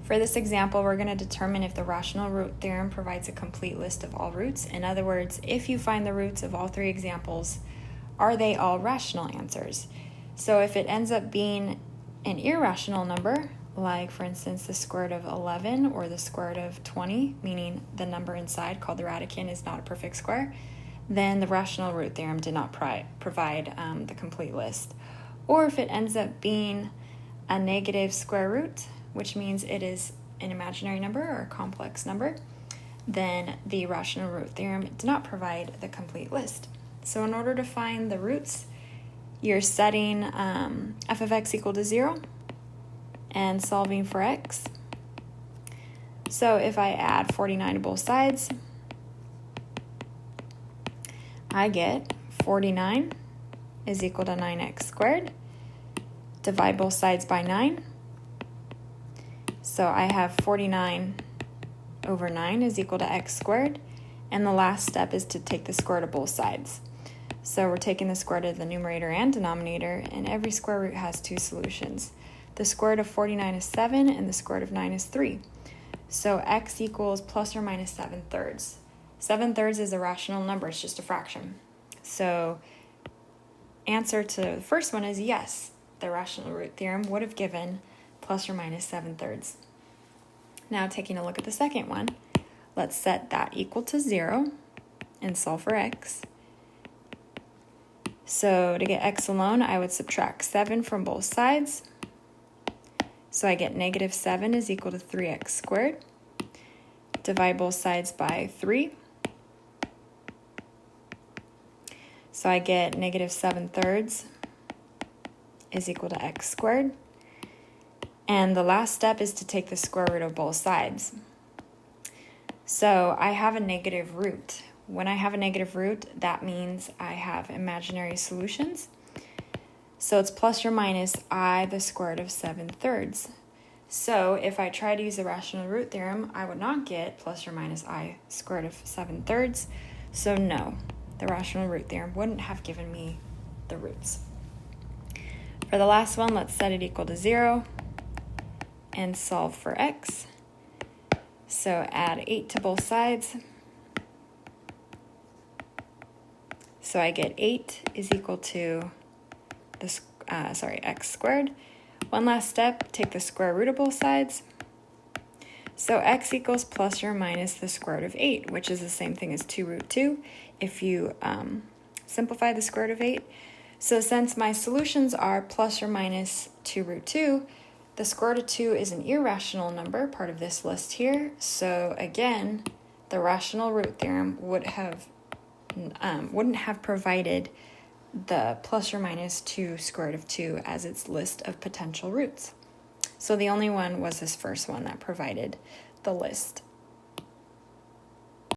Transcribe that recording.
For this example, we're going to determine if the rational root theorem provides a complete list of all roots. In other words, if you find the roots of all three examples, are they all rational answers? So if it ends up being an irrational number, like for instance the square root of 11 or the square root of 20, meaning the number inside called the radicand is not a perfect square, then the rational root theorem did not provide the complete list. Or if it ends up being a negative square root, which means it is an imaginary number or a complex number, then the rational root theorem did not provide the complete list. So in order to find the roots, you're setting f of x equal to 0 and solving for x. So if I add 49 to both sides, I get 49 is equal to 9x squared. Divide both sides by 9. So I have 49 over 9 is equal to x squared. And the last step is to take the square root of both sides. So we're taking the square root of the numerator and denominator, and every square root has two solutions. The square root of 49 is 7, and the square root of 9 is 3. So x equals plus or minus 7/3. 7/3 is a rational number, it's just a fraction. So answer to the first one is yes, the rational root theorem would have given plus or minus 7/3. Now taking a look at the second one, let's set that equal to 0 and solve for x. So to get x alone, I would subtract 7 from both sides. So I get negative 7 is equal to 3x squared. Divide both sides by 3. So I get negative 7/3 is equal to x squared. And the last step is to take the square root of both sides. So I have a negative root. When I have a negative root, that means I have imaginary solutions. So it's plus or minus I the square root of 7/3. So if I try to use the rational root theorem, I would not get plus or minus I square root of 7/3. So no, the rational root theorem wouldn't have given me the roots. For the last one, let's set it equal to 0 and solve for x. So add 8 to both sides. So I get 8 is equal to x squared. One last step, take the square root of both sides. So x equals plus or minus the square root of 8, which is the same thing as 2 root 2 if you simplify the square root of 8. So since my solutions are plus or minus 2 root 2, the square root of 2 is an irrational number, part of this list here. So again, the rational root theorem wouldn't have provided the plus or minus 2 square root of 2 as its list of potential roots. So the only one was this first one that provided the list.